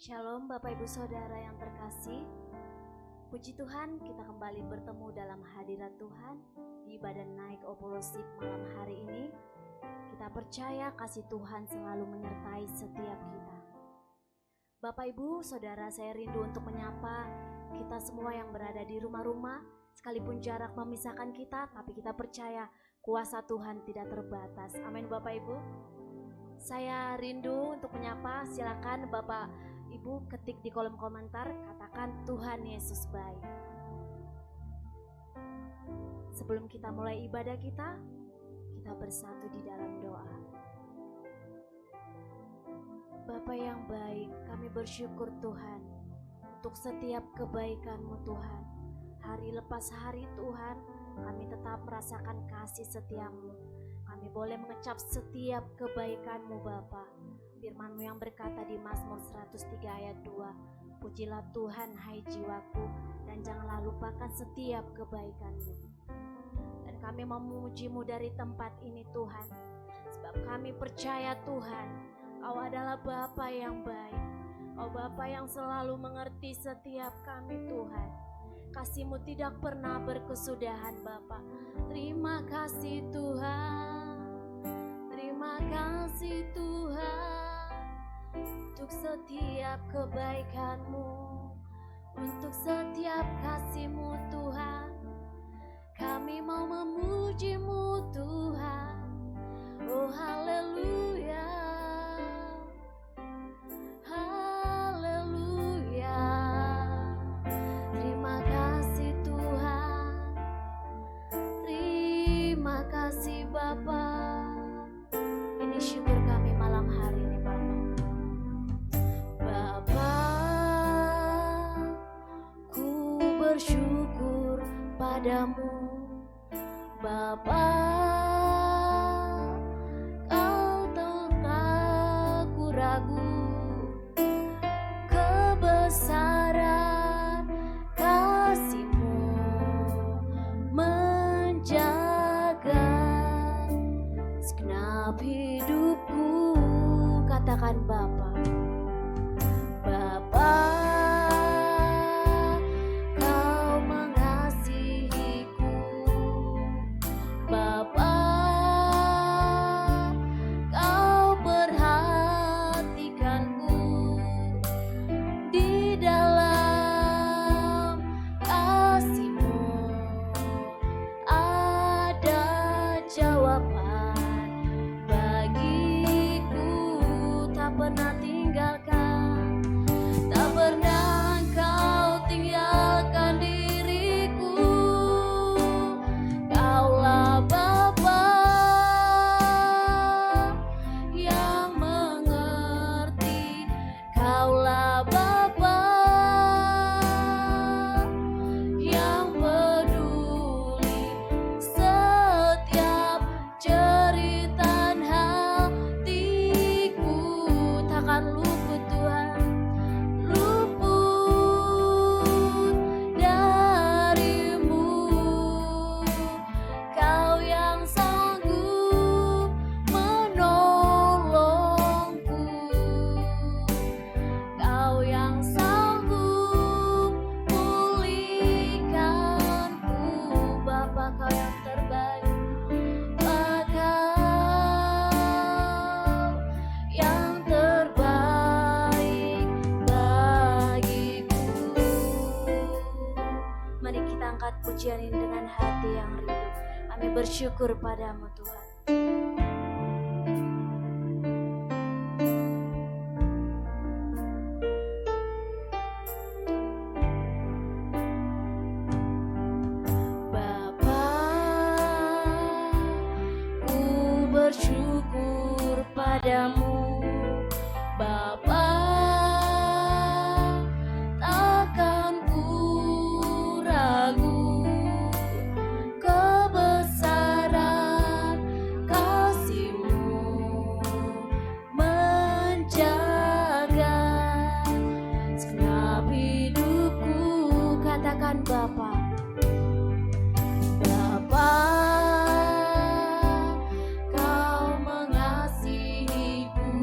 Shalom Bapak Ibu Saudara yang terkasih. Puji Tuhan, kita kembali bertemu dalam hadirat Tuhan di ibadah naik Opolosip malam hari ini. Kita percaya kasih Tuhan selalu menyertai setiap kita. Bapak Ibu Saudara, saya rindu untuk menyapa kita semua yang berada di rumah-rumah. Sekalipun jarak memisahkan kita, tapi kita percaya kuasa Tuhan tidak terbatas. Amin Bapak Ibu. Saya rindu untuk menyapa, silakan Bapak Ibu ketik di kolom komentar, katakan Tuhan Yesus baik. Sebelum kita mulai ibadah kita bersatu di dalam doa. Bapa yang baik, kami bersyukur Tuhan untuk setiap kebaikan-Mu Tuhan. Hari lepas hari Tuhan, kami tetap merasakan kasih setia-Mu. Kami boleh mengecap setiap kebaikan-Mu Bapa. Firman-Mu yang berkata di Mazmur 103 ayat 2, pujilah Tuhan hai jiwaku, dan janganlah lupakan setiap kebaikan-Mu. Dan kami memuji-Mu dari tempat ini Tuhan, sebab kami percaya Tuhan, Kau adalah Bapa yang baik. Kau Bapa yang selalu mengerti setiap kami Tuhan. Kasih-Mu tidak pernah berkesudahan Bapa. Terima kasih Tuhan, terima kasih Tuhan, untuk setiap kebaikan-Mu, untuk setiap kasih-Mu Tuhan. Kami mau memuji-Mu Tuhan. Oh haleluya, haleluya. Terima kasih Tuhan, terima kasih Bapa. Ini syukur kami malam hari ini Bapa. Ku bersyukur padamu Bapa, Kau tak ku ragu kebesaran kasih-Mu menjaga segenap hidupku. Katakan Bapa, Bapa, Kau mengasihiku. Bapa, Kau perhatikanku. Di dalam kasih-Mu ada jawaban bagiku. Tak pernah tinggalkan, tak pernah Engkau tinggalkan diriku. Kaulah Bapa yang mengerti, Kaulah Bapa yang peduli setiap jeritan hatiku. Takkan luput Tuhan, luput dari-Mu. Kau yang sanggup menolongku, Kau yang sanggup pulihkanku. Bapa, Kau yang terbaik, Kau yang terbaik bagiku. Mari kita angkat pujian ini dengan hati yang rindu. Kami bersyukur padamu Tuhan. Bapa, ku bersyukur padamu. Bapa, takkan ku ragu kebesaran kasih-Mu menjaga segenap hidupku. Katakan Bapa, Bapa, Kau mengasihiku.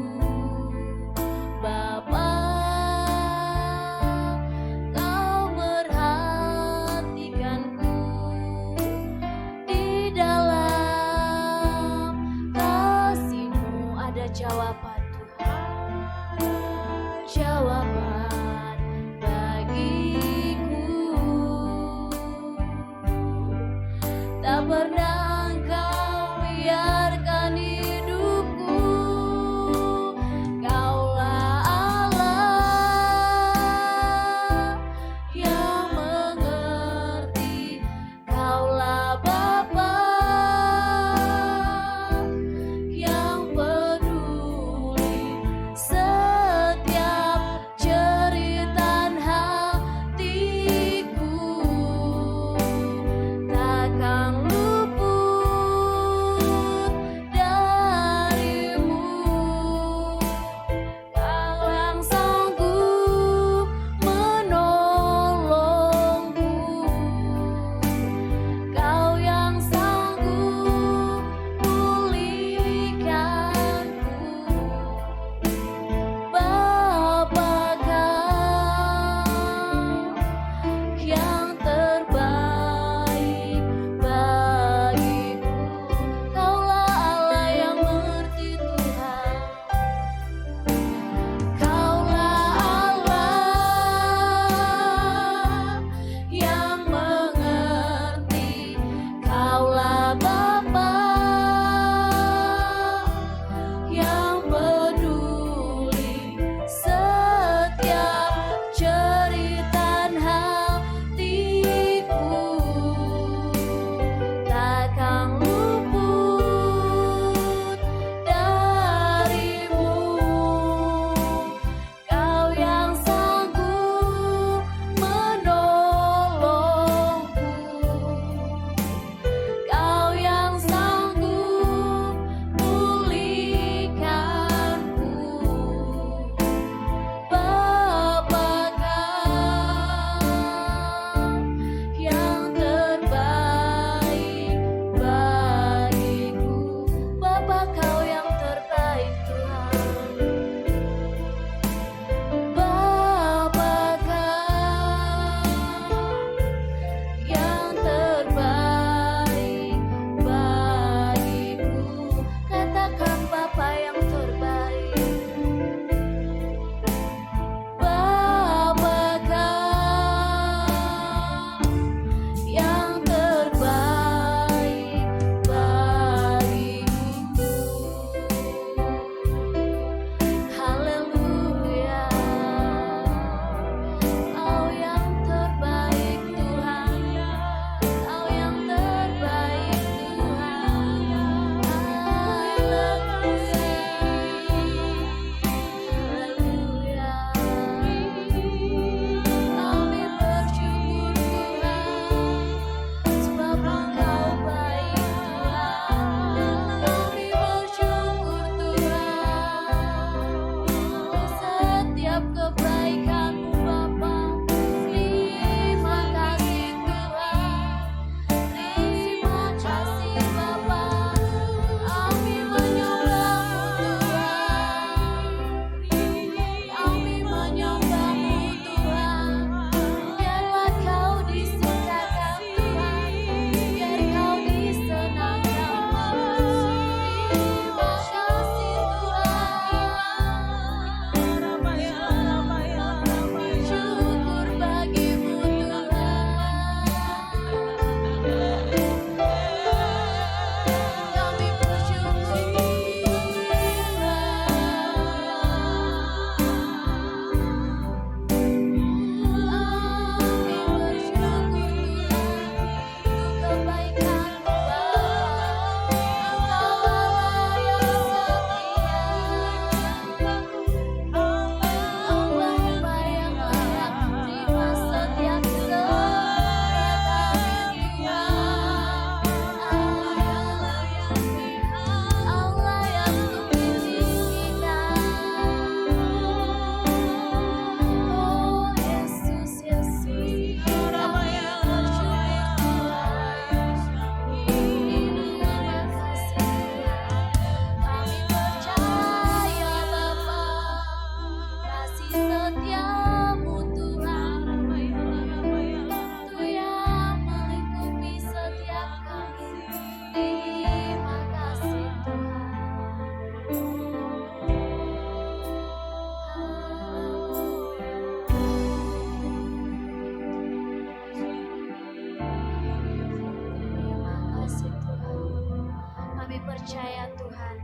percaya Tuhan,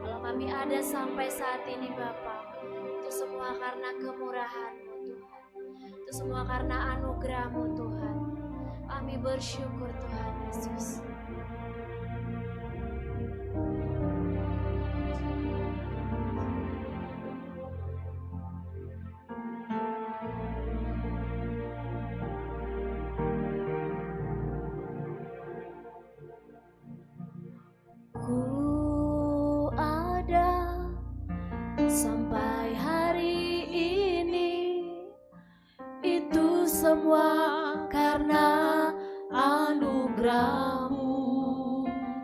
kalau kami ada sampai saat ini Bapa, itu semua karena kemurahan-Mu Tuhan, itu semua karena anugerah-Mu Tuhan. Kami bersyukur Tuhan Yesus. Ku ada sampai hari ini, itu semua karena anugerah-Mu.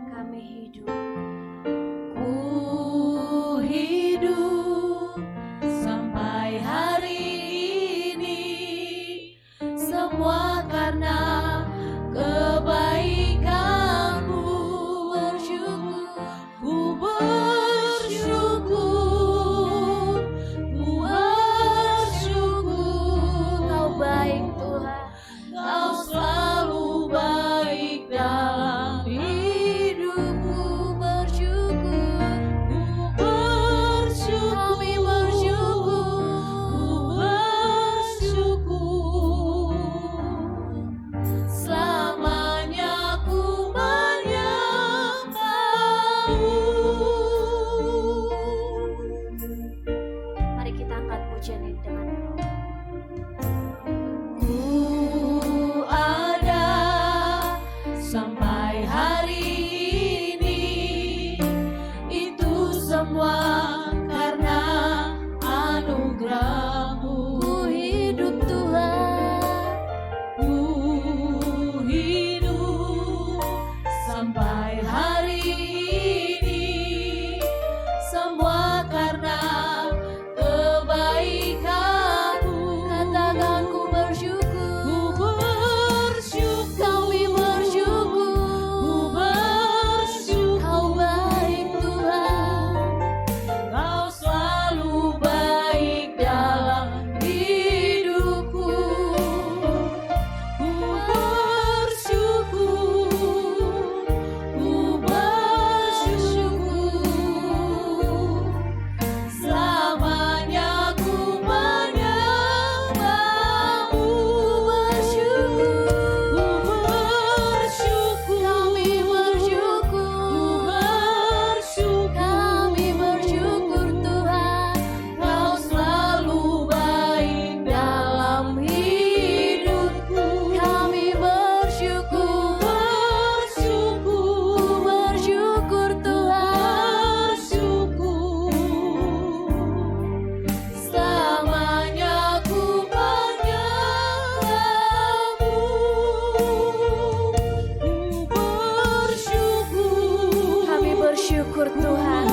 Kami hidup, ku hidup sampai hari ini, semua karena kebaikan-Mu. Ku bersyukur, Kau baik Tuhan, Kau selalu baik dalam hidupku. Bersyukur, kami bersyukur, selamanya ku menyembah-Mu. Mari kita angkat pujian ini dengan ku ada sampai hari ini, itu semua karena anugerah-Mu. Ku hidup Tuhan, ku hidup sampai hari ini, semua karena kebaikan-Mu. Katakan ku bersyukur, kami bersyukur, Kau baik Tuhan, Kau selalu baik dalam hidupku. Ku bersyukur, selamanya ku menyembah-Mu. Kami bersyukur Tuhan, Kau selalu baik dalam hidupku. Kami bersyukur Tuhan, selamanya ku menyembah-Mu. Kami bersyukur Tuhan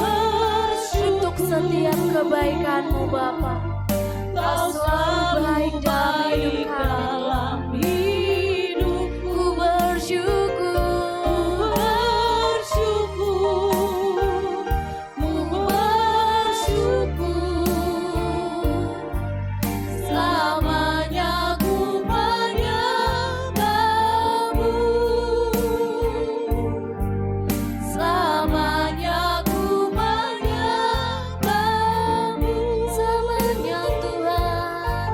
untuk setiap kebaikan-Mu Bapa. Kau selalu baik dalam hidup kami. Ku bersyukur, selamanya ku menyembah-Mu. Selamanya ku menyembah-Mu. Selamanya Tuhan,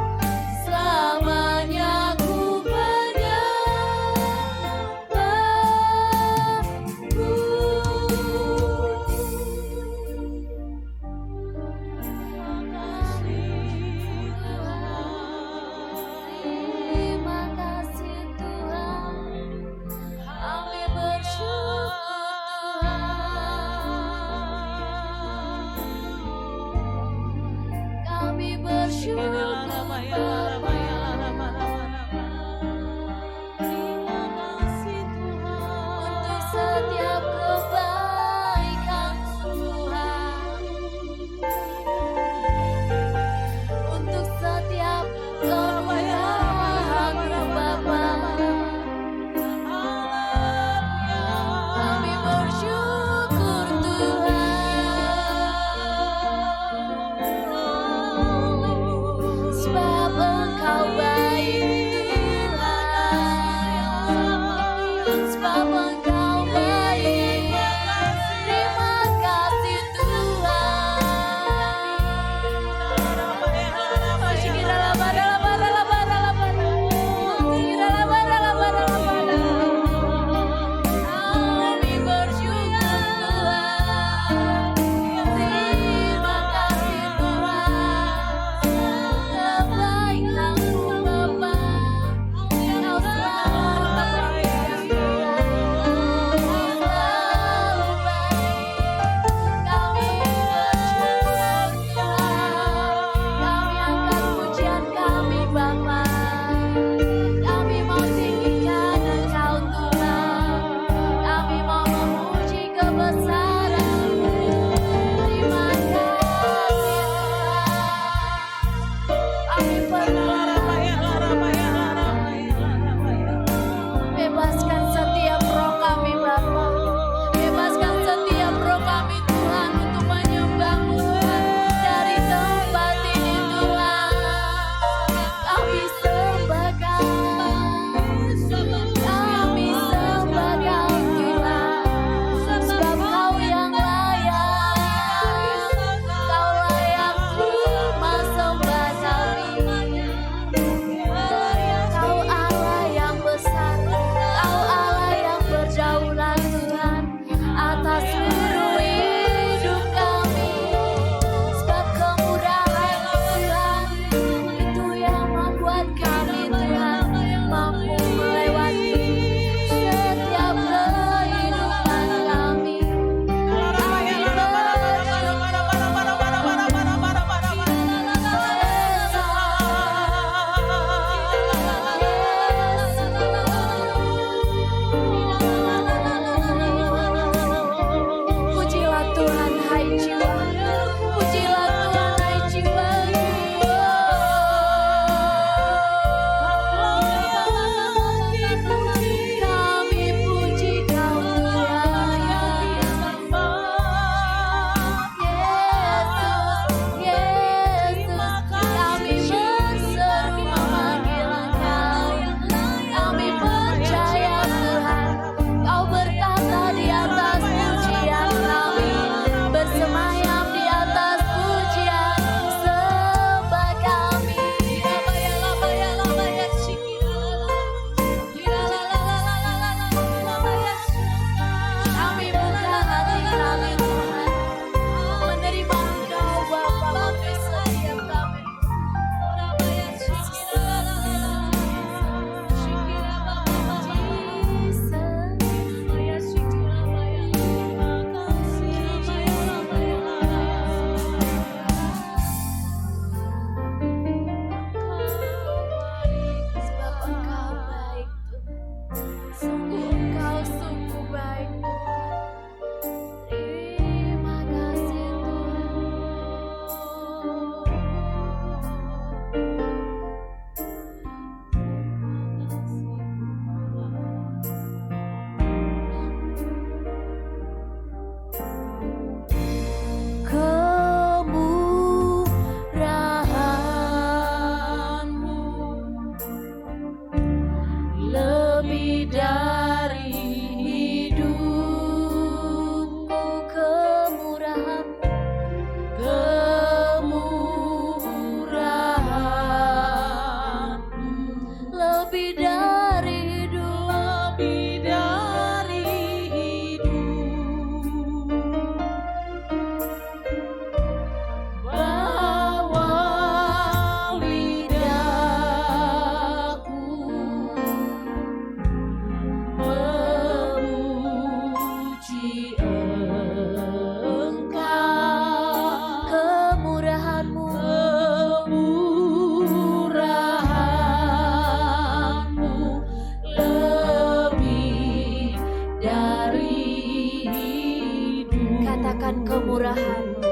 Katakan kemurahan-Mu.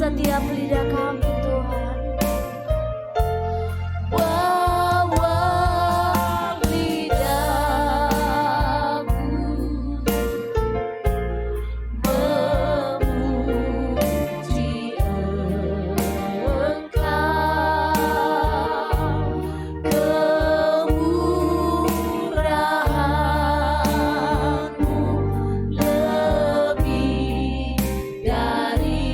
Setiap lidah kami Tuhan, bawa lidahku memuji Engkau, kemurahan-Mu lebih dari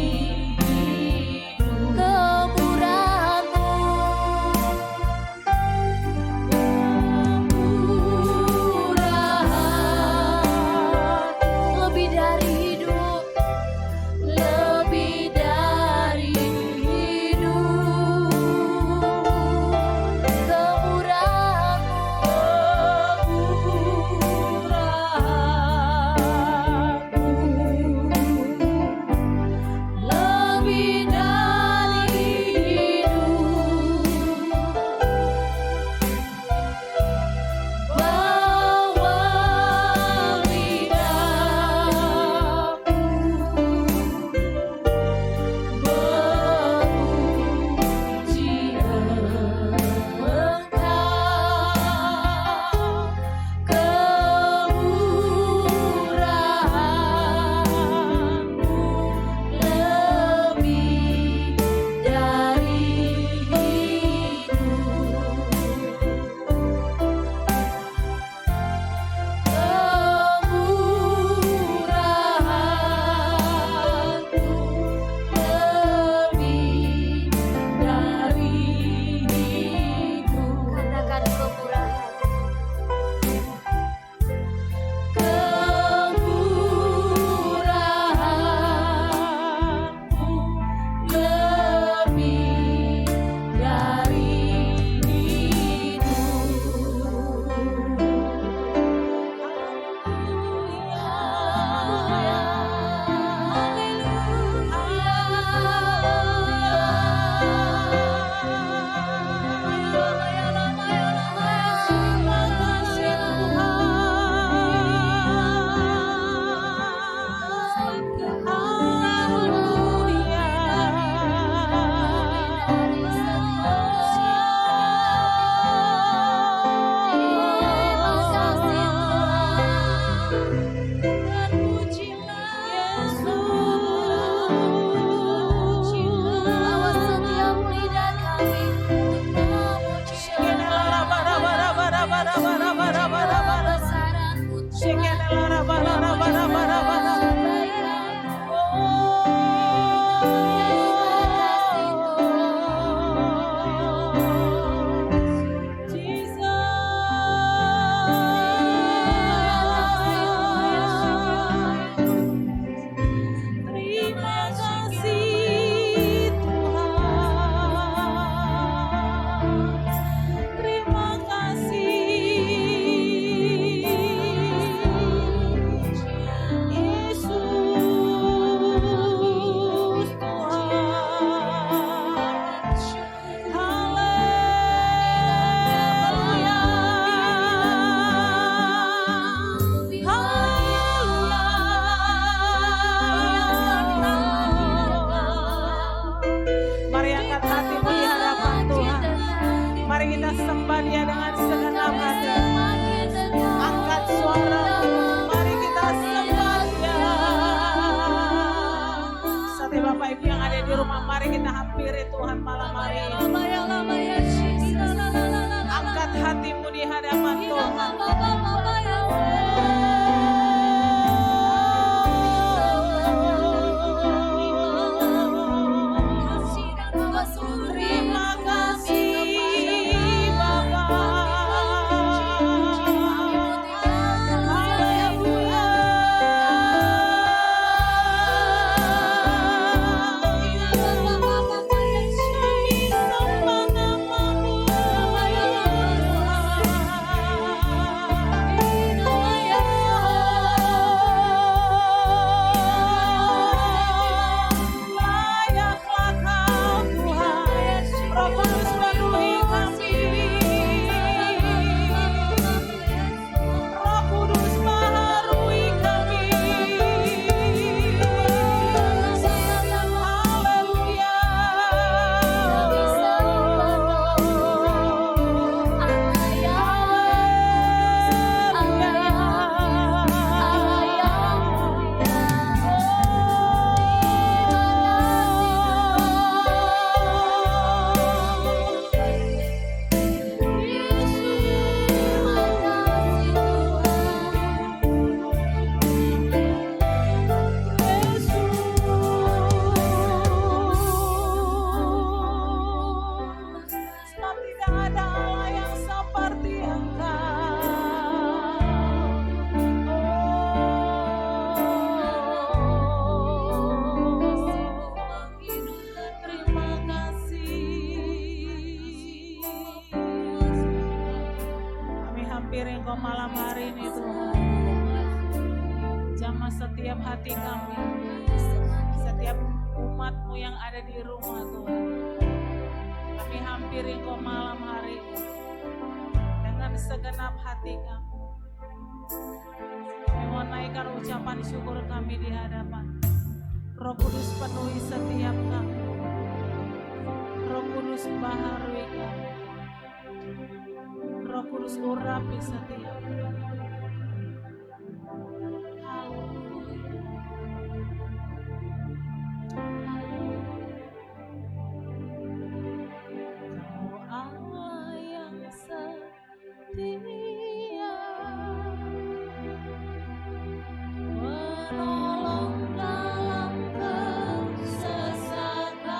Engkau malam hari ini Tuhan. Jamah setiap hati kami, setiap umat-Mu yang ada di rumah Tuhan. Kami hampiri Engkau malam hari ini dengan segenap hati kami. Kami mau naikkan ucapan syukur kami di hadapan Roh Kudus, penuhi setiap kami. Roh Kudus baharui kami. Roh Kudus urapi setiap kami. Kau Allah yang setia, menolong dalam kesesakan,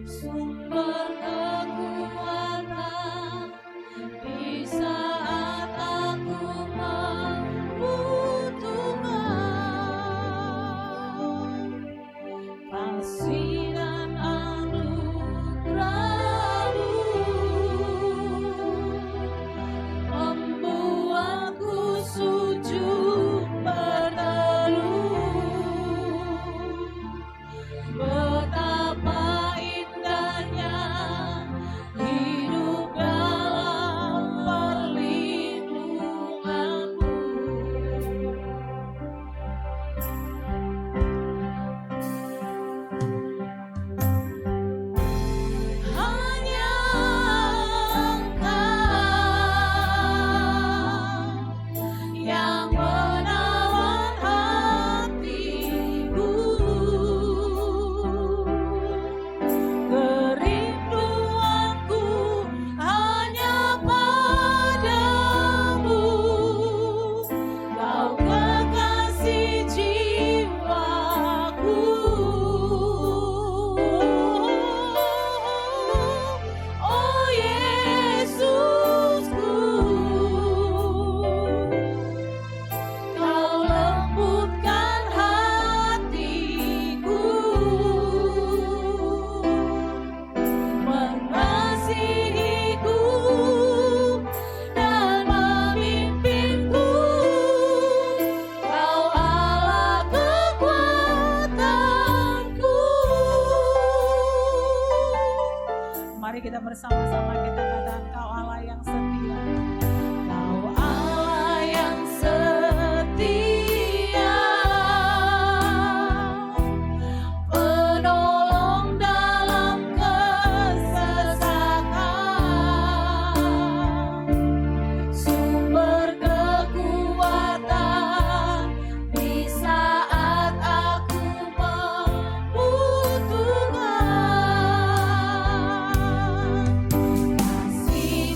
sumber kekuatan di saat aku membutuhkan. Kasih dan anugerah-Mu membuatku sujud berteduh. Betapa indahnya hidup dalam perlindungan-Mu. Hanya Engkau yang menawan hatiku. Kerinduanku hanya padamu. Kau kekasih jiwaku. Oh Yesusku, Kau lembutkan hatiku, mengasihiku dan memimpinku. Kau Allah kekuatanku. Mari kita bersama-sama kita katakan, Kau Allah yang setia. Kau Allah yang setia, penolong dalam kesesakan, sumber kekuatan di saat aku membutuhkan. Kasih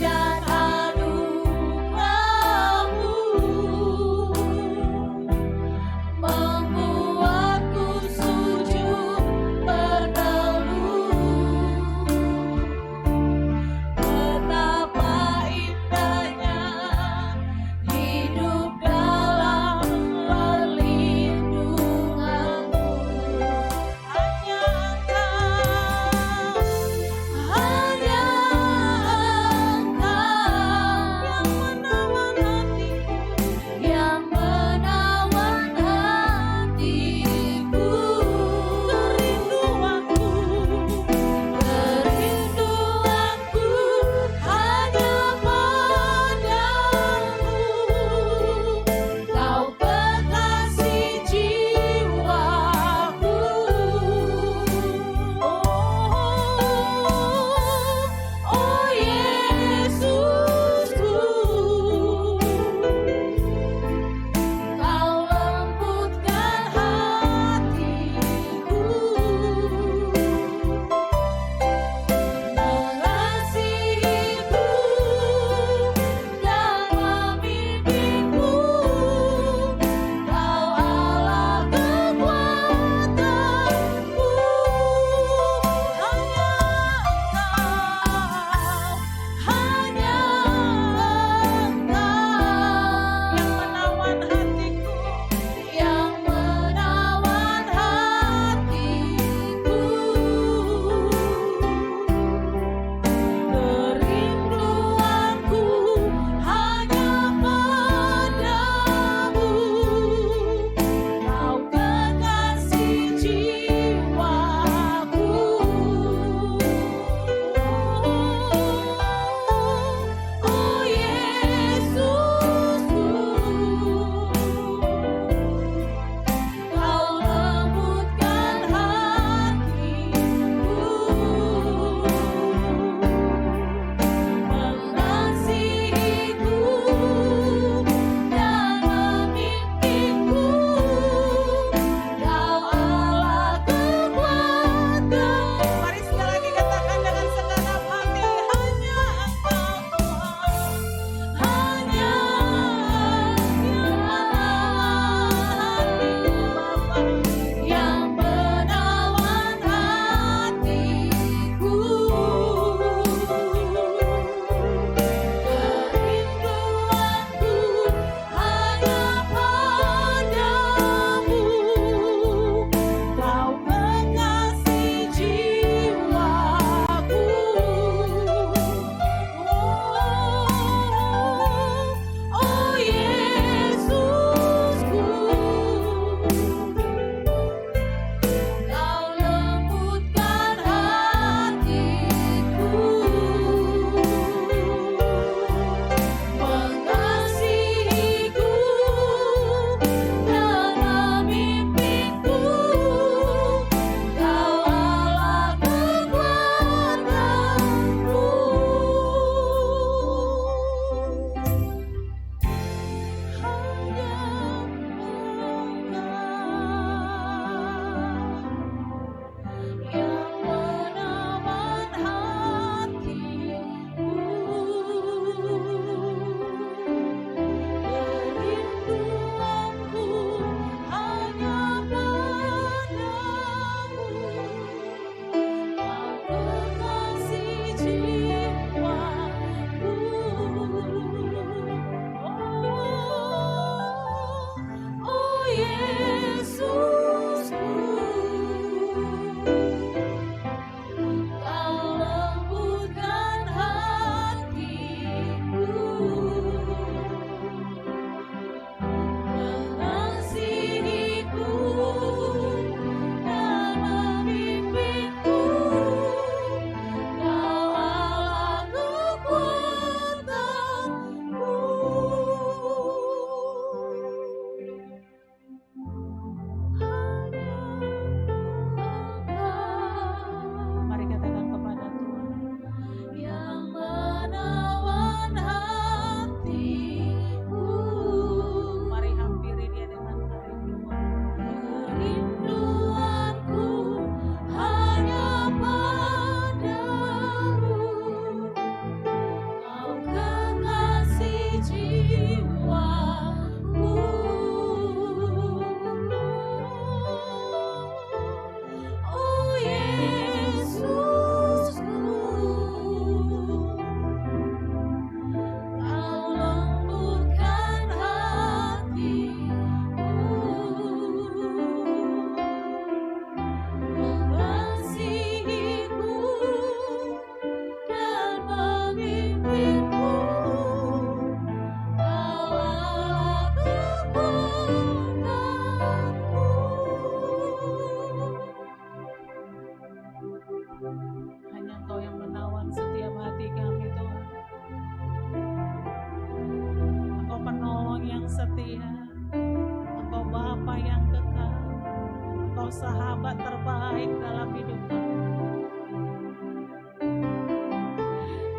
sahabat terbaik dalam hidup kami.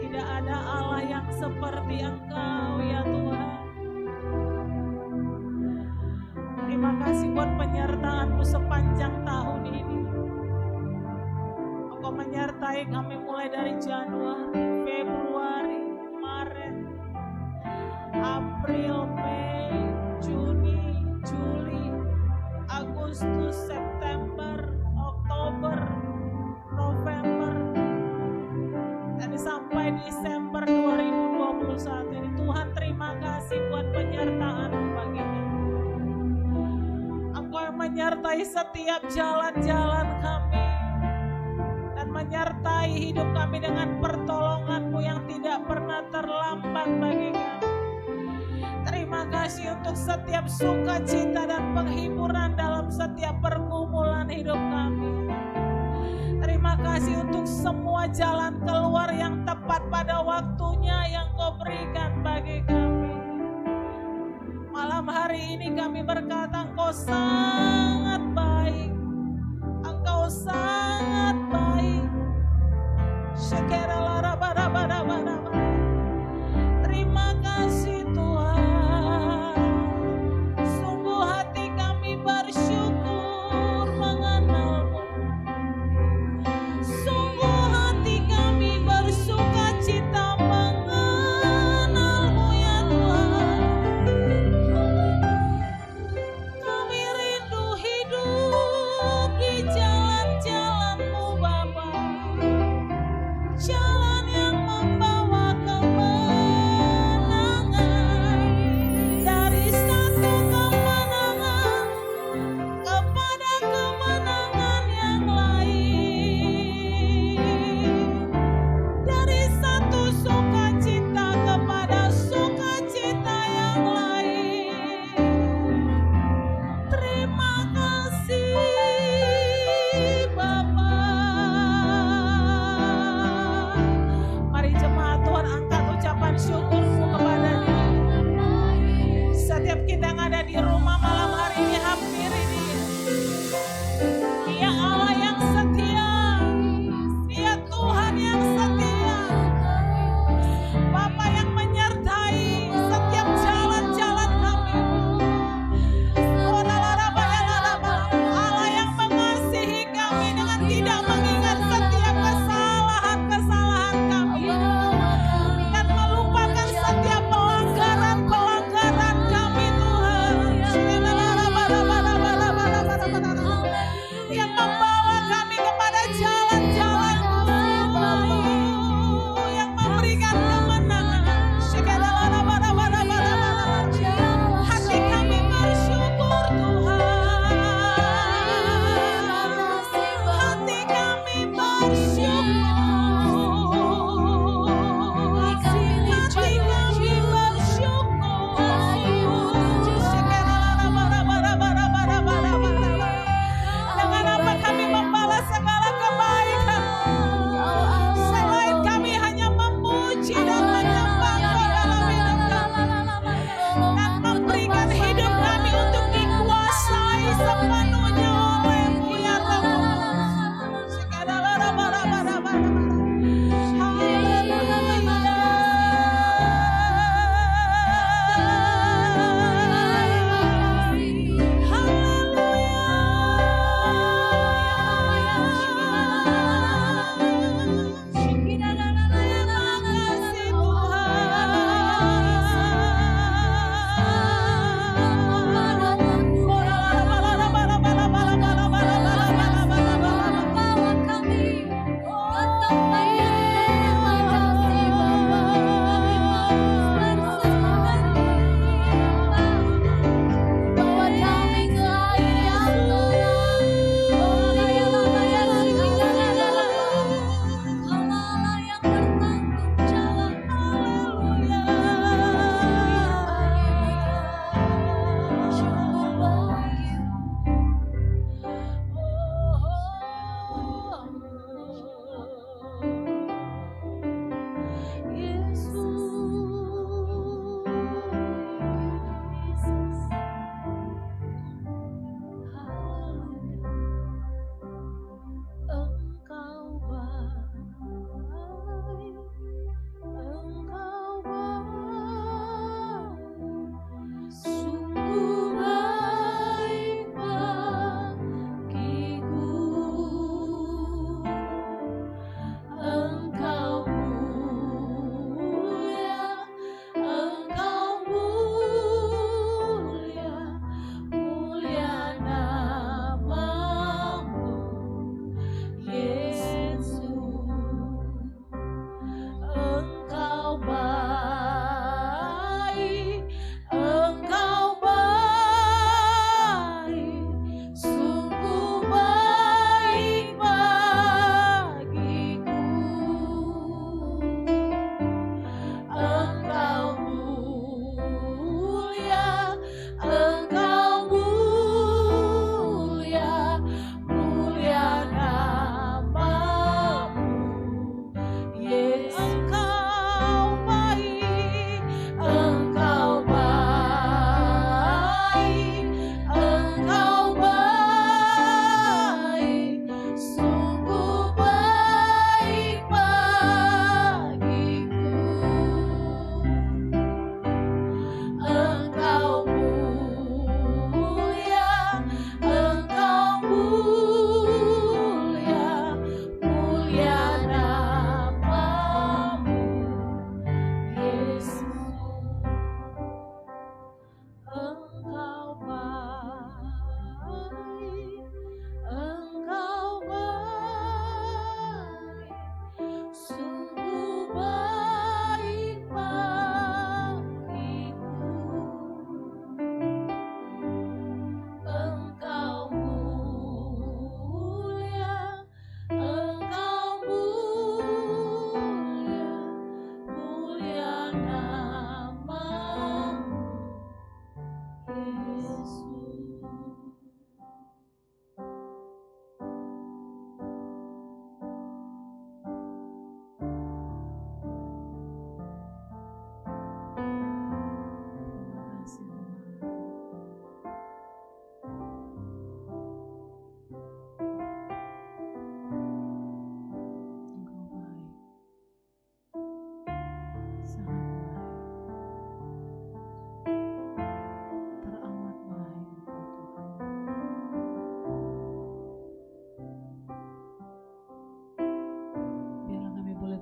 Tidak ada Allah yang seperti Engkau ya Tuhan. Terima kasih buat penyertaan-Mu sepanjang tahun ini. Engkau menyertai kami mulai dari Januari, Februari, Maret, April, Mei, Juni, Juli, Agustus, September, Oktober, November, dan sampai Desember 2021 ini. Tuhan, terima kasih buat penyertaan-Mu bagi kami. Engkau yang menyertai setiap jalan-jalan kami dan menyertai hidup kami dengan pertolongan-Mu yang tidak pernah terlambat bagi kami. Terima kasih untuk setiap sukacita dan penghiburan dalam setiap pergumulan hidup kami. Terima kasih untuk semua jalan keluar yang tepat pada waktunya yang Kau berikan bagi kami. Malam hari ini kami berkata, Engkau sangat baik. Engkau sangat baik. Terima kasih Tuhan. Sungguh hati kami bersyukur mengenal-Mu. Sungguh hati kami bersukacita mengenal-Mu ya Tuhan. Kami rindu hidup di jalan-jalan-Mu Bapa. Jalan yang membawa kemenangan, dari satu kemenangan kepada kemenangan yang lain, dari satu sukacita kepada sukacita yang lain. Terima kasih Bapa. Mari jemaat Tuhan angkat ucapan syukur-Mu kepada Dia. Setiap kita yang ada di rumah malam hari ini, hampiri Dia. Dia Allah yang setia. Dia Tuhan yang setia. Bapa yang menyertai setiap jalan-jalan kami. Oh, la la la la la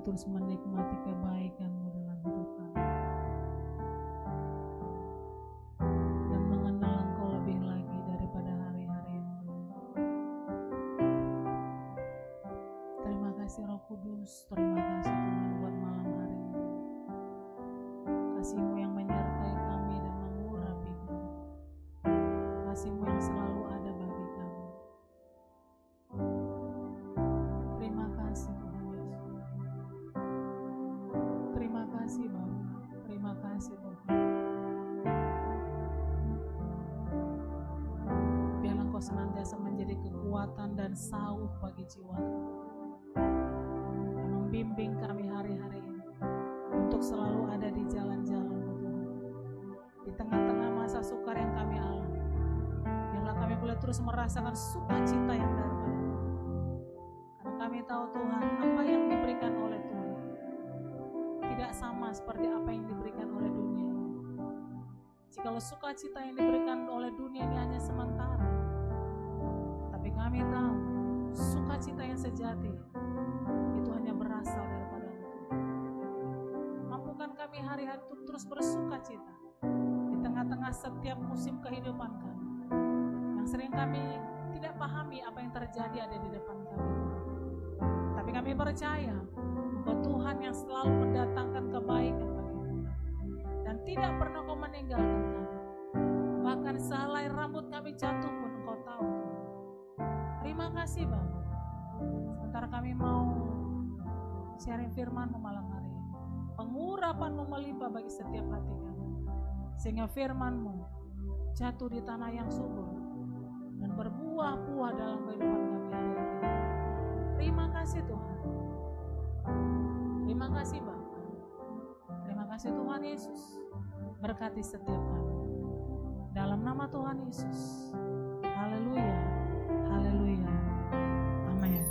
terus menikmati kebaikan-Mu dalam hidup kami dan mengenal Engkau lebih lagi daripada hari-hari yang lalu. Terima kasih Roh Kudus, terima kasih Tuhan buat malam hari ini. Kasih-Mu yang menyertai kami dan mengurapi kami. Kasih-Mu yang selalu ada bagi kami. Terima kasih Tuhan Yesus. Terima kasih Bapa. Terima kasih Tuhan. Biarlah Engkau senantiasa menjadi kekuatan dan sauh bagi jiwa kami. Membimbing kami hari-hari ini untuk selalu ada di jalan-jalan-Mu Tuhan. Di tengah-tengah masa sukar yang kami alami, biarlah kami boleh terus merasakan sukacita yang daripada Tuhan. Karena kami tahu Tuhan, apa yang diberikan oleh Tuhan tidak sama seperti apa yang diberikan oleh dunia ini. Jikalau sukacita yang diberikan oleh dunia ini hanya sementara, tapi kami tahu sukacita yang sejati itu hanya berasal daripada Tuhan. Mampukan kami hari-hari itu terus bersukacita di tengah-tengah setiap musim kehidupan kami, yang sering kami tidak pahami apa yang terjadi ada di depan kami. Tapi kami percaya bahwa Tuhan yang selalu mendatangkan kebaikan bagi kami dan tidak pernah Kau meninggalkan kami. Bahkan sehelai rambut kami jatuh pun Engkau tahu. Terima kasih Bapa. Sementara kami mau sharing firman-Mu malam hari ini, pengurapan-Mu melimpah bagi setiap hati kami, sehingga firman-Mu jatuh di tanah yang subur dan berbuah-buah dalam kehidupan kami hari-hari. Terima kasih Tuhan. Terima kasih Bapa. Terima kasih Tuhan Yesus. Berkati setiap kami dalam nama Tuhan Yesus. Haleluya. Haleluya. Amin.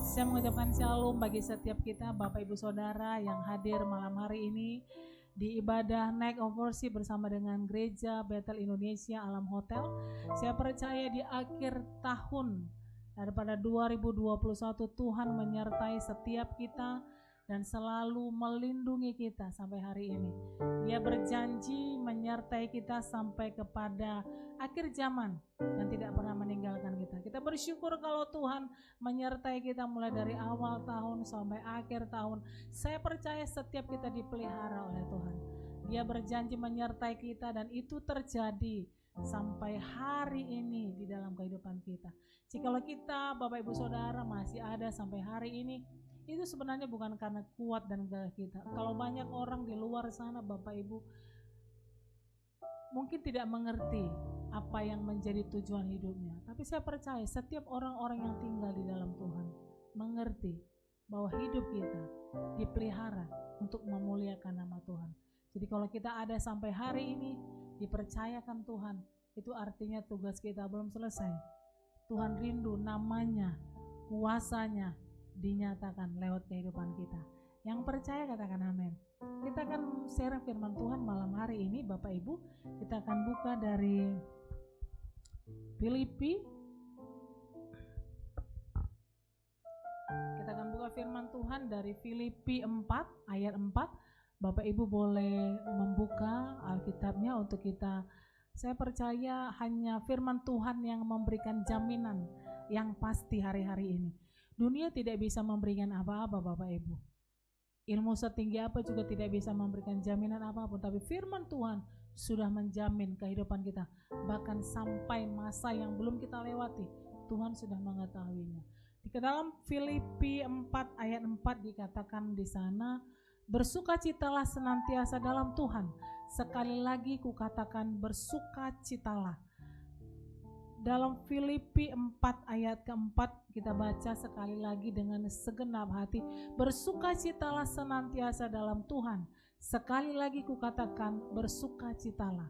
Saya mengucapkan shalom bagi setiap kita, Bapak Ibu Saudara yang hadir malam hari ini di ibadah Night of Worship bersama dengan Gereja Bethel Indonesia Alam Hotel. Saya percaya di akhir tahun daripada 2021 Tuhan menyertai setiap kita dan selalu melindungi kita sampai hari ini. Dia berjanji menyertai kita sampai kepada akhir zaman dan tidak pernah meninggalkan kita. Kita bersyukur kalau Tuhan menyertai kita mulai dari awal tahun sampai akhir tahun. Saya percaya setiap kita dipelihara oleh Tuhan. Dia berjanji menyertai kita dan itu terjadi sampai hari ini di dalam kehidupan kita. Jikalau kita Bapak Ibu Saudara masih ada sampai hari ini, itu sebenarnya bukan karena kuat dan gagah kita. Kalau banyak orang di luar sana Bapak Ibu mungkin tidak mengerti apa yang menjadi tujuan hidupnya, tapi saya percaya setiap orang-orang yang tinggal di dalam Tuhan mengerti bahwa hidup kita dipelihara untuk memuliakan nama Tuhan. Jadi kalau kita ada sampai hari ini dipercayakan Tuhan, itu artinya tugas kita belum selesai. Tuhan rindu namanya, kuasanya dinyatakan lewat kehidupan kita. Yang percaya katakan amin. Kita akan share firman Tuhan malam hari ini Bapak Ibu. Kita akan buka dari Filipi. Kita akan buka firman Tuhan dari Filipi 4 ayat 4. Bapak Ibu boleh membuka Alkitabnya untuk kita. Saya percaya hanya firman Tuhan yang memberikan jaminan yang pasti hari-hari ini. Dunia tidak bisa memberikan apa-apa Bapak Ibu. Ilmu setinggi apa juga tidak bisa memberikan jaminan apapun. Tapi firman Tuhan sudah menjamin kehidupan kita. Bahkan sampai masa yang belum kita lewati, Tuhan sudah mengetahuinya. Di dalam Filipi 4 ayat 4 dikatakan di sana, bersukacitalah senantiasa dalam Tuhan. Sekali lagi kukatakan bersukacitalah. Dalam Filipi 4 ayat keempat kita baca sekali lagi dengan segenap hati, bersukacitalah senantiasa dalam Tuhan. Sekali lagi kukatakan bersukacitalah.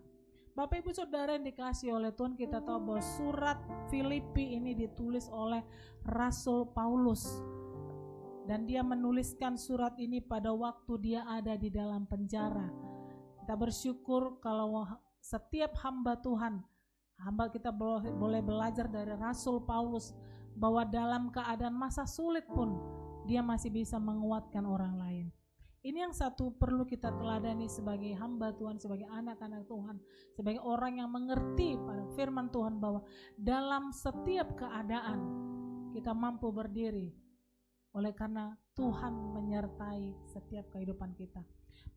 Bapak Ibu Saudara yang dikasihi oleh Tuhan, kita tahu bahwa surat Filipi ini ditulis oleh Rasul Paulus. Dan dia menuliskan surat ini pada waktu dia ada di dalam penjara. Kita bersyukur kalau setiap hamba Tuhan, hamba kita boleh belajar dari Rasul Paulus bahwa dalam keadaan masa sulit pun dia masih bisa menguatkan orang lain. Ini yang satu perlu kita teladani sebagai hamba Tuhan, sebagai anak-anak Tuhan, sebagai orang yang mengerti pada firman Tuhan bahwa dalam setiap keadaan kita mampu berdiri oleh karena Tuhan menyertai setiap kehidupan kita.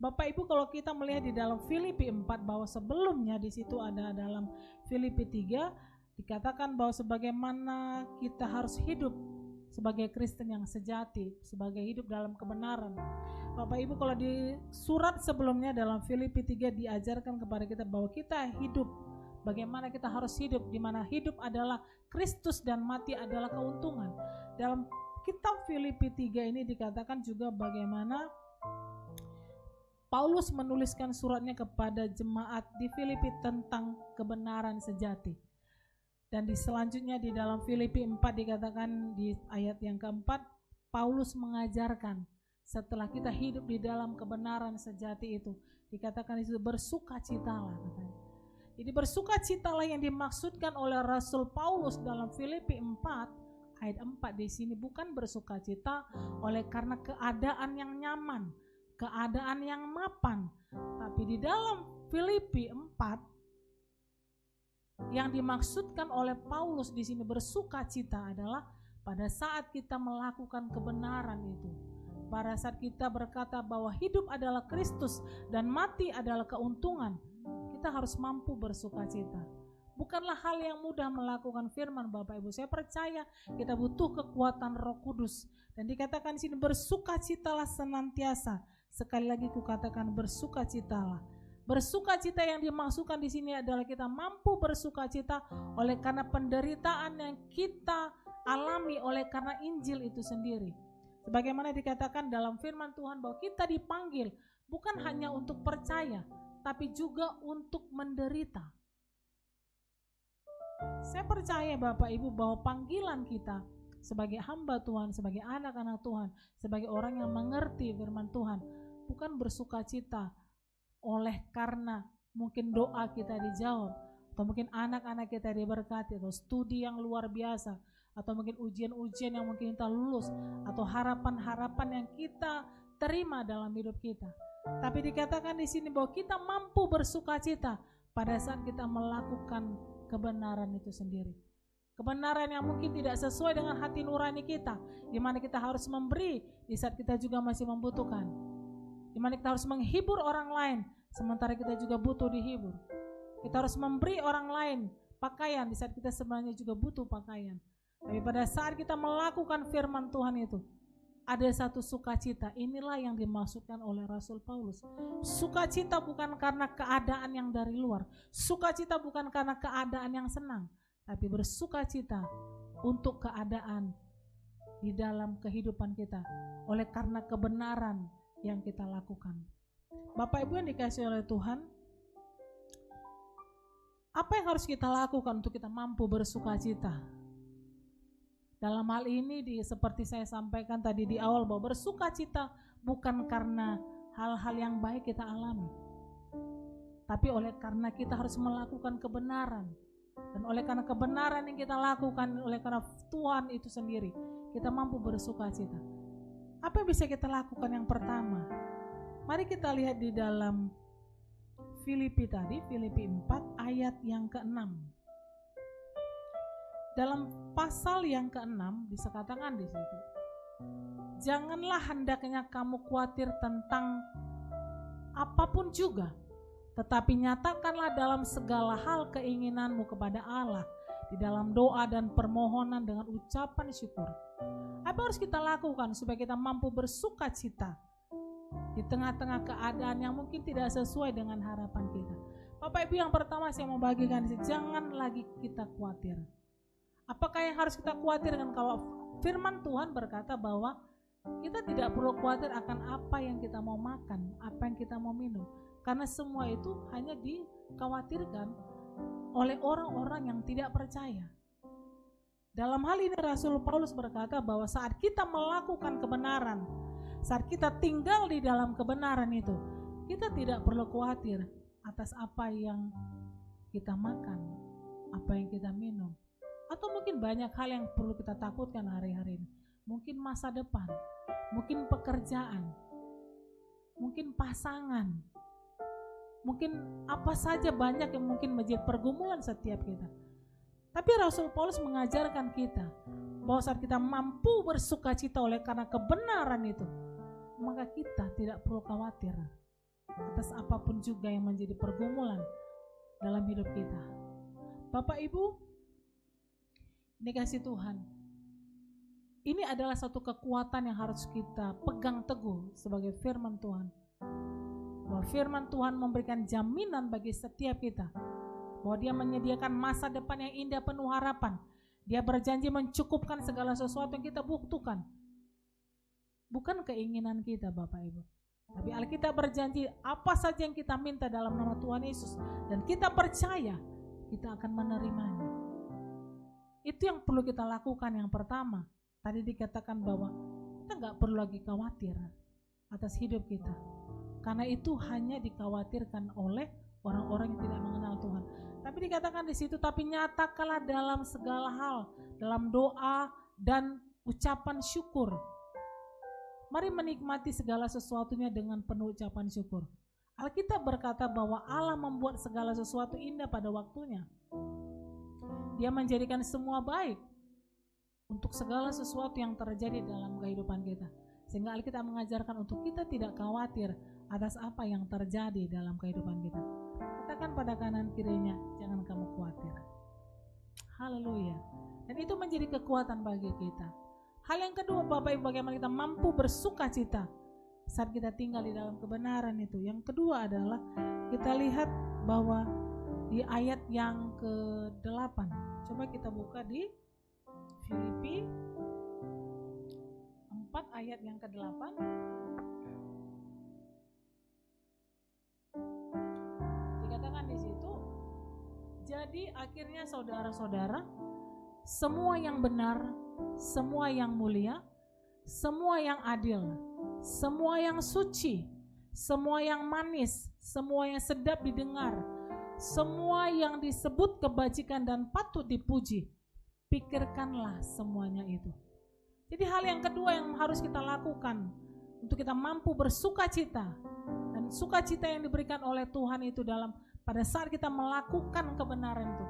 Bapak Ibu, kalau kita melihat di dalam Filipi 4 bahwa sebelumnya di situ ada dalam Filipi 3 dikatakan bahwa sebagaimana kita harus hidup sebagai Kristen yang sejati, sebagai hidup dalam kebenaran. Bapak Ibu, kalau di surat sebelumnya dalam Filipi 3 diajarkan kepada kita bahwa kita hidup, bagaimana kita harus hidup, di mana hidup adalah Kristus dan mati adalah keuntungan. Dalam kitab Filipi 3 ini dikatakan juga bagaimana Paulus menuliskan suratnya kepada jemaat di Filipi tentang kebenaran sejati. Dan di selanjutnya di dalam Filipi 4 dikatakan di ayat yang keempat, Paulus mengajarkan setelah kita hidup di dalam kebenaran sejati itu, dikatakan itu bersukacitalah. Jadi bersukacitalah yang dimaksudkan oleh Rasul Paulus dalam Filipi 4 ayat 4 di sini bukan bersukacita oleh karena keadaan yang nyaman, keadaan yang mapan, tapi di dalam Filipi 4 yang dimaksudkan oleh Paulus di sini bersukacita adalah pada saat kita melakukan kebenaran itu. Pada saat kita berkata bahwa hidup adalah Kristus dan mati adalah keuntungan, kita harus mampu bersukacita. Bukanlah hal yang mudah melakukan firman Bapak Ibu. Saya percaya kita butuh kekuatan Roh Kudus. Dan dikatakan di sini bersukacitalah senantiasa. Sekali lagi kukatakan bersukacitalah. Bersukacita yang dimaksudkan di sini adalah kita mampu bersukacita oleh karena penderitaan yang kita alami oleh karena Injil itu sendiri. Sebagaimana dikatakan dalam firman Tuhan bahwa kita dipanggil bukan hanya untuk percaya, tapi juga untuk menderita. Saya percaya Bapak Ibu bahwa panggilan kita sebagai hamba Tuhan, sebagai anak-anak Tuhan, sebagai orang yang mengerti firman Tuhan, bukan bersukacita oleh karena mungkin doa kita dijawab, atau mungkin anak-anak kita diberkati, atau studi yang luar biasa, atau mungkin ujian-ujian yang mungkin kita lulus, atau harapan-harapan yang kita terima dalam hidup kita. Tapi dikatakan di sini bahwa kita mampu bersukacita pada saat kita melakukan kebenaran itu sendiri. Kebenaran yang mungkin tidak sesuai dengan hati nurani kita, di mana kita harus memberi di saat kita juga masih membutuhkan. Di mana kita harus menghibur orang lain, sementara kita juga butuh dihibur. Kita harus memberi orang lain pakaian di saat kita sebenarnya juga butuh pakaian. Tapi pada saat kita melakukan firman Tuhan itu, ada satu sukacita. Inilah yang dimaksudkan oleh Rasul Paulus. Sukacita bukan karena keadaan yang dari luar. Sukacita bukan karena keadaan yang senang, tapi bersukacita untuk keadaan di dalam kehidupan kita oleh karena kebenaran yang kita lakukan. Bapak Ibu yang dikasihi oleh Tuhan, apa yang harus kita lakukan untuk kita mampu bersukacita? Dalam hal ini seperti saya sampaikan tadi di awal bahwa bersukacita bukan karena hal-hal yang baik kita alami, tapi oleh karena kita harus melakukan kebenaran. Dan oleh karena kebenaran yang kita lakukan, oleh karena Tuhan itu sendiri, kita mampu bersukacita. Apa yang bisa kita lakukan? Yang pertama, mari kita lihat di dalam Filipi tadi, Filipi 4 ayat yang ke-6. Dalam pasal yang ke-6 dikatakan di situ, janganlah hendaknya kamu khawatir tentang apapun juga, tetapi nyatakanlah dalam segala hal keinginanmu kepada Allah di dalam doa dan permohonan dengan ucapan syukur. Apa harus kita lakukan supaya kita mampu bersukacita di tengah-tengah keadaan yang mungkin tidak sesuai dengan harapan kita? Bapak Ibu, yang pertama saya mau bagikan, jangan lagi kita khawatir. Apakah yang harus kita khawatirkan? Kalau firman Tuhan berkata bahwa kita tidak perlu khawatir akan apa yang kita mau makan, apa yang kita mau minum, karena semua itu hanya dikhawatirkan oleh orang-orang yang tidak percaya. Dalam hal ini Rasul Paulus berkata bahwa saat kita melakukan kebenaran, saat kita tinggal di dalam kebenaran itu, kita tidak perlu khawatir atas apa yang kita makan, apa yang kita minum, atau mungkin banyak hal yang perlu kita takutkan hari-hari ini. mungkin masa depan, mungkin pekerjaan, mungkin pasangan, mungkin apa saja banyak yang mungkin menjadi pergumulan setiap kita. Tapi Rasul Paulus mengajarkan kita bahwa saat kita mampu bersukacita oleh karena kebenaran itu, maka kita tidak perlu khawatir atas apapun juga yang menjadi pergumulan dalam hidup kita. Bapak Ibu, ini kasih Tuhan, ini adalah satu kekuatan yang harus kita pegang teguh sebagai firman Tuhan. Bahwa firman Tuhan memberikan jaminan bagi setiap kita, bahwa Dia menyediakan masa depan yang indah penuh harapan. Dia berjanji mencukupkan segala sesuatu yang kita butuhkan. Bukan keinginan kita Bapak Ibu, tapi Alkitab berjanji apa saja yang kita minta dalam nama Tuhan Yesus dan kita percaya, kita akan menerimanya. Itu yang perlu kita lakukan. Yang pertama, tadi dikatakan bahwa kita gak perlu lagi khawatir atas hidup kita, karena itu hanya dikhawatirkan oleh orang-orang yang tidak mengenal Tuhan. Tapi dikatakan di situ, tapi nyatakanlah dalam segala hal, dalam doa dan ucapan syukur. Mari menikmati segala sesuatunya dengan penuh ucapan syukur. Alkitab berkata bahwa Allah membuat segala sesuatu indah pada waktunya. Dia menjadikan semua baik untuk segala sesuatu yang terjadi dalam kehidupan kita. Sehingga Alkitab mengajarkan untuk kita tidak khawatir atas apa yang terjadi dalam kehidupan kita. Katakan pada kanan kirinya, jangan kamu khawatir. Haleluya. Dan itu menjadi kekuatan bagi kita. Hal yang kedua Bapak Ibu, bagaimana kita mampu bersuka cita saat kita tinggal di dalam kebenaran itu. Yang kedua adalah kita lihat bahwa di ayat yang ke-8. Coba kita buka di Filipi 4 ayat yang ke-8. Dikatakan di situ, jadi akhirnya saudara-saudara, semua yang benar, semua yang mulia, semua yang adil, semua yang suci, semua yang manis, semua yang sedap didengar, semua yang disebut kebajikan dan patut dipuji, pikirkanlah semuanya itu. Jadi hal yang kedua yang harus kita lakukan untuk kita mampu bersukacita, dan sukacita yang diberikan oleh Tuhan itu dalam pada saat kita melakukan kebenaran itu.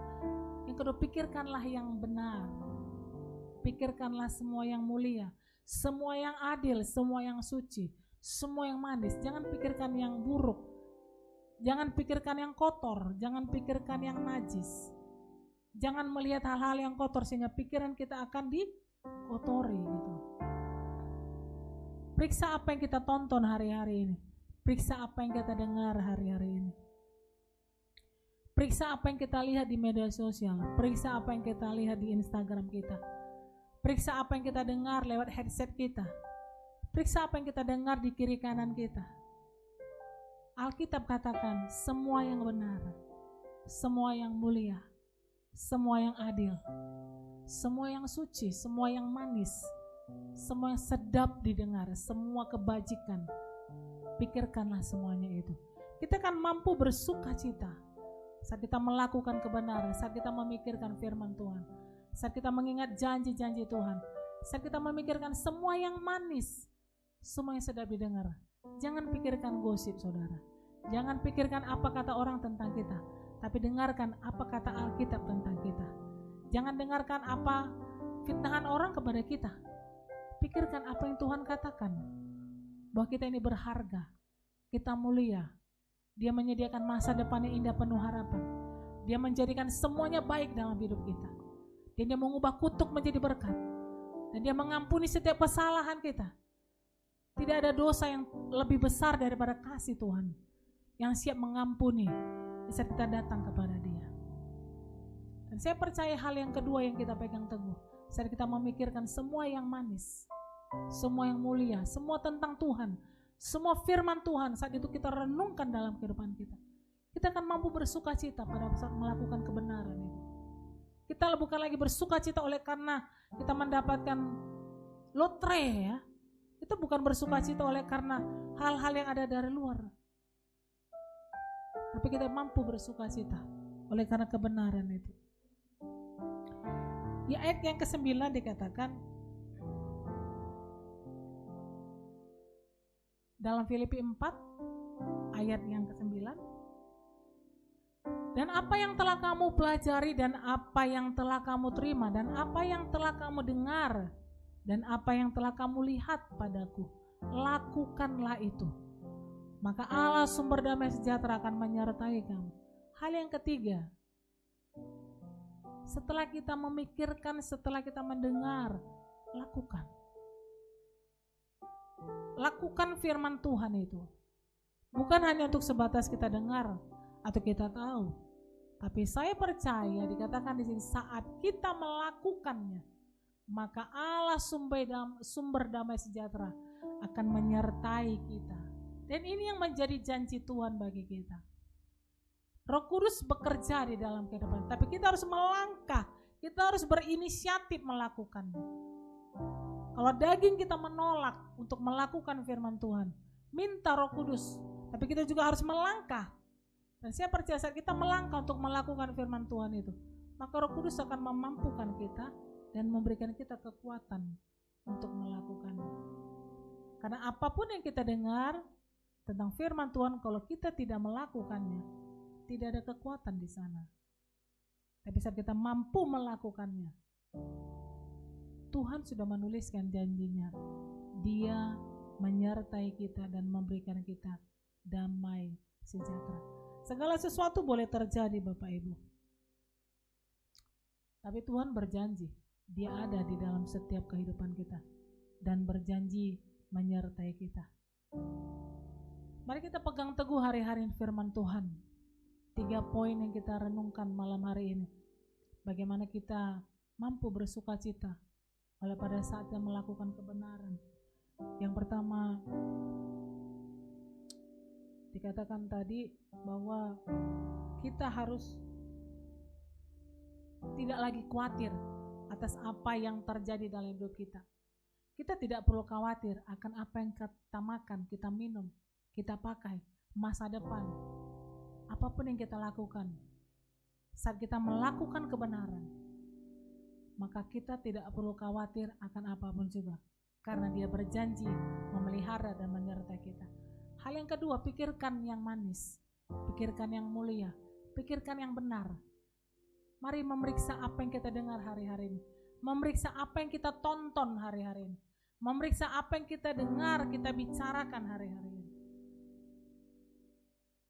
Yang kedua, pikirkanlah yang benar, pikirkanlah semua yang mulia, semua yang adil, semua yang suci, semua yang manis. Jangan pikirkan yang buruk, jangan pikirkan yang kotor, jangan pikirkan yang najis. Jangan melihat hal-hal yang kotor sehingga pikiran kita akan dikotori gitu. Periksa apa yang kita tonton hari-hari ini. Periksa apa yang kita dengar hari-hari ini. Periksa apa yang kita lihat di media sosial. Periksa apa yang kita lihat di Instagram kita. Periksa apa yang kita dengar lewat headset kita. Periksa apa yang kita dengar di kiri kanan kita. Alkitab katakan semua yang benar, semua yang mulia, semua yang adil, semua yang suci, semua yang manis, semua yang sedap didengar, semua kebajikan. Pikirkanlah semuanya itu. Kita akan mampu bersukacita saat kita melakukan kebenaran, saat kita memikirkan firman Tuhan, saat kita mengingat janji-janji Tuhan, saat kita memikirkan semua yang manis, semua yang sedap didengar. Jangan pikirkan gosip saudara, jangan pikirkan apa kata orang tentang kita, tapi dengarkan apa kata Alkitab tentang kita. Jangan dengarkan apa fitnahan orang kepada kita. Pikirkan apa yang Tuhan katakan, bahwa kita ini berharga, kita mulia. Dia menyediakan masa depan yang indah penuh harapan. Dia menjadikan semuanya baik dalam hidup kita. Dan Dia mengubah kutuk menjadi berkat. Dan Dia mengampuni setiap kesalahan kita. Tidak ada dosa yang lebih besar daripada kasih Tuhan yang siap mengampuni saat kita datang kepada Dia. Dan saya percaya hal yang kedua yang kita pegang teguh, saat kita memikirkan semua yang manis, semua yang mulia, semua tentang Tuhan, semua firman Tuhan, saat itu kita renungkan dalam kehidupan kita. Kita akan mampu bersukacita pada saat melakukan kebenaran itu. Kita bukan lagi bersukacita oleh karena kita mendapatkan lotre ya. Kita bukan bersukacita oleh karena hal-hal yang ada dari luar. Tapi kita mampu bersukacita oleh karena kebenaran itu. Di ayat yang ke-9 dikatakan, dalam Filipi 4 ayat yang ke-9. Dan apa yang telah kamu pelajari dan apa yang telah kamu terima dan apa yang telah kamu dengar dan apa yang telah kamu lihat padaku, lakukanlah itu. Maka Allah sumber damai sejahtera akan menyertai kamu. Hal yang ketiga, setelah kita memikirkan, setelah kita mendengar, lakukan. Lakukan firman Tuhan itu. Bukan hanya untuk sebatas kita dengar atau kita tahu, tapi saya percaya dikatakan di sini saat kita melakukannya, maka Allah sumber damai sejahtera akan menyertai kita. Dan ini yang menjadi janji Tuhan bagi kita. Roh Kudus bekerja di dalam kehidupan, tapi kita harus melangkah, kita harus berinisiatif melakukannya. Kalau daging kita menolak untuk melakukan firman Tuhan, minta Roh Kudus, tapi kita juga harus melangkah. Dan saya percaya saat kita melangkah untuk melakukan firman Tuhan itu, maka Roh Kudus akan memampukan kita dan memberikan kita kekuatan untuk melakukannya. Karena apapun yang kita dengar tentang firman Tuhan, kalau kita tidak melakukannya, tidak ada kekuatan di sana. Tapi saat kita mampu melakukannya, Tuhan sudah menuliskan janjinya. Dia menyertai kita dan memberikan kita damai sejahtera. Segala sesuatu boleh terjadi Bapak Ibu. Tapi Tuhan berjanji, Dia ada di dalam setiap kehidupan kita dan berjanji menyertai kita. Mari kita pegang teguh hari-hari firman Tuhan. 3 poin yang kita renungkan malam hari ini. Bagaimana kita mampu bersuka cita oleh pada saat kita melakukan kebenaran. Yang pertama, dikatakan tadi bahwa kita harus tidak lagi khawatir atas apa yang terjadi dalam hidup kita. Kita tidak perlu khawatir akan apa yang kita makan, kita minum, kita pakai, masa depan. Apapun yang kita lakukan, saat kita melakukan kebenaran, maka kita tidak perlu khawatir akan apapun juga, karena Dia berjanji memelihara dan menyertai kita. Hal yang kedua, pikirkan yang manis, pikirkan yang mulia, pikirkan yang benar. Mari memeriksa apa yang kita dengar hari-hari ini, memeriksa apa yang kita tonton hari-hari ini, memeriksa apa yang kita dengar, kita bicarakan hari-hari ini.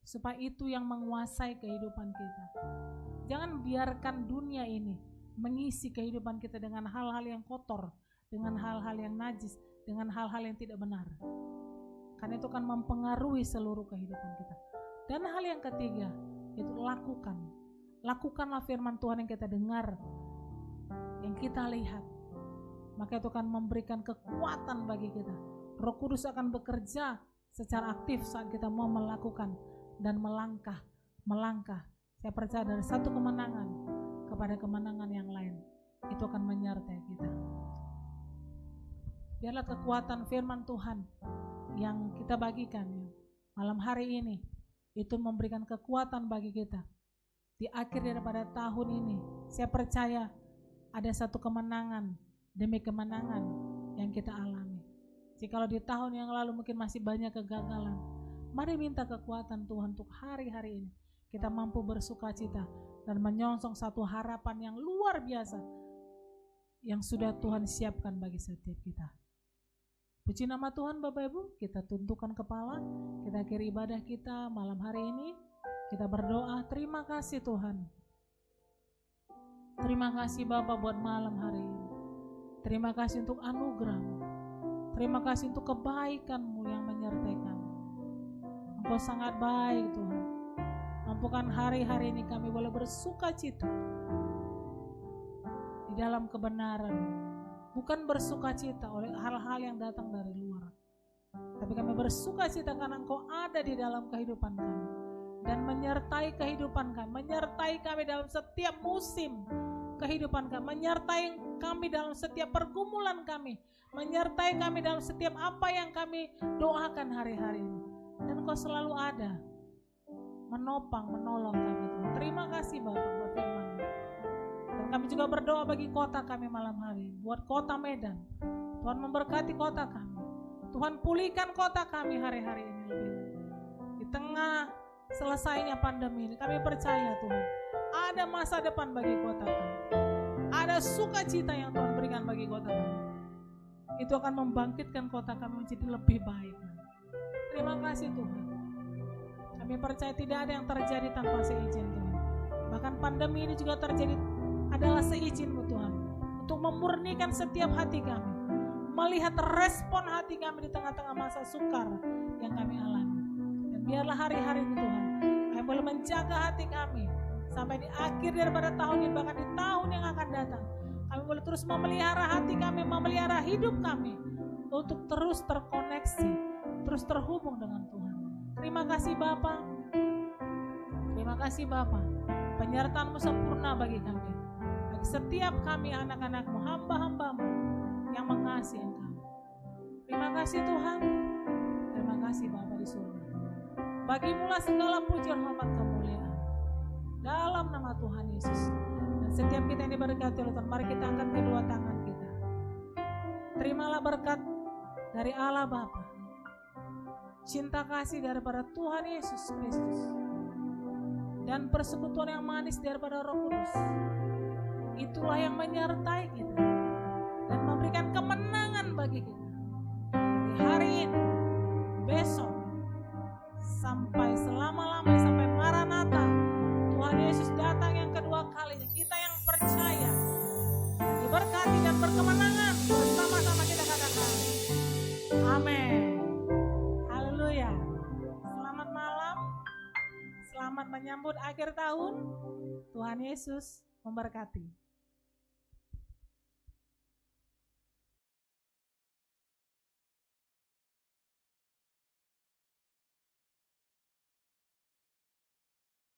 Supaya itu yang menguasai kehidupan kita. Jangan biarkan dunia ini mengisi kehidupan kita dengan hal-hal yang kotor, dengan hal-hal yang najis, dengan hal-hal yang tidak benar. Karena itu akan mempengaruhi seluruh kehidupan kita. Dan hal yang ketiga, itu lakukan. Lakukanlah firman Tuhan yang kita dengar, yang kita lihat. Maka itu akan memberikan kekuatan bagi kita. Roh Kudus akan bekerja secara aktif saat kita mau melakukan dan melangkah. Saya percaya dari satu kemenangan kepada kemenangan yang lain, itu akan menyertai kita. Biarlah kekuatan firman Tuhan yang kita bagikan malam hari ini itu memberikan kekuatan bagi kita. Di akhir daripada tahun ini, saya percaya ada satu kemenangan demi kemenangan yang kita alami. Jikalau di tahun yang lalu mungkin masih banyak kegagalan, mari minta kekuatan Tuhan untuk hari-hari ini kita mampu bersuka cita dan menyongsong satu harapan yang luar biasa yang sudah Tuhan siapkan bagi setiap kita. Puji nama Tuhan Bapak Ibu, kita tundukkan kepala, kita akhiri ibadah kita malam hari ini. Kita berdoa, terima kasih Tuhan. Terima kasih Bapak buat malam hari ini. Terima kasih untuk anugerah-Mu. Terima kasih untuk kebaikan-Mu yang menyertai kami. Engkau sangat baik Tuhan. Mampukan hari-hari ini kami boleh bersuka cita di dalam kebenaran. Bukan bersuka cita oleh hal-hal yang datang dari luar, tapi kami bersuka cita karena Engkau ada di dalam kehidupan kami dan menyertai kehidupan kami, menyertai kami dalam setiap musim kehidupan kami, menyertai kami dalam setiap pergumulan kami, menyertai kami dalam setiap apa yang kami doakan hari-hari ini. Dan Engkau selalu ada menopang, menolong kami. Terima kasih Bapak buat firman-Mu. Dan kami juga berdoa bagi kota kami malam hari, buat kota Medan. Tuhan memberkati kota kami. Tuhan pulihkan kota kami hari-hari ini lebih lagi. Di tengah selesainya pandemi ini, kami percaya Tuhan, ada masa depan bagi kota kami. Ada sukacita yang Tuhan berikan bagi kota kami. Itu akan membangkitkan kota kami menjadi lebih baik. Terima kasih Tuhan. Kami percaya tidak ada yang terjadi tanpa seizin Tuhan. Bahkan pandemi ini juga terjadi adalah seizin-Mu Tuhan, untuk memurnikan setiap hati kami, melihat respon hati kami di tengah-tengah masa sukar yang kami alami. Dan biarlah hari-hari ini Tuhan, kami boleh menjaga hati kami sampai di akhir daripada tahun ini, bahkan di tahun yang akan datang. Kami boleh terus memelihara hati kami, memelihara hidup kami untuk terus terkoneksi, terus terhubung dengan Tuhan. Terima kasih Bapa. Terima kasih Bapa. Penyertaan-Mu sempurna bagi kami, bagi setiap kami anak-anak-Mu, hamba-hamba-Mu yang mengasihi Engkau. Terima kasih Tuhan. Terima kasih Bapa di surga. Bagimu-lah segala puji, hormat, kemuliaan dalam nama Tuhan Yesus. Dan setiap kita yang diberkati oleh Tuhan, mari kita angkat kedua tangan kita. Terimalah berkat dari Allah Bapa, cinta kasih daripada Tuhan Yesus Kristus, dan persekutuan yang manis daripada Roh Kudus. Itulah yang menyertai kita dan memberikan kemenangan bagi kita dari hari ini, besok, sampai selama-lamanya, sampai Maranatha, Tuhan Yesus datang yang kedua kalinya. Kita yang percaya diberkati dan berkemenangan, bersama-sama kita katakan amin. Haleluya. Selamat malam, selamat menyambut akhir tahun. Tuhan Yesus memberkati.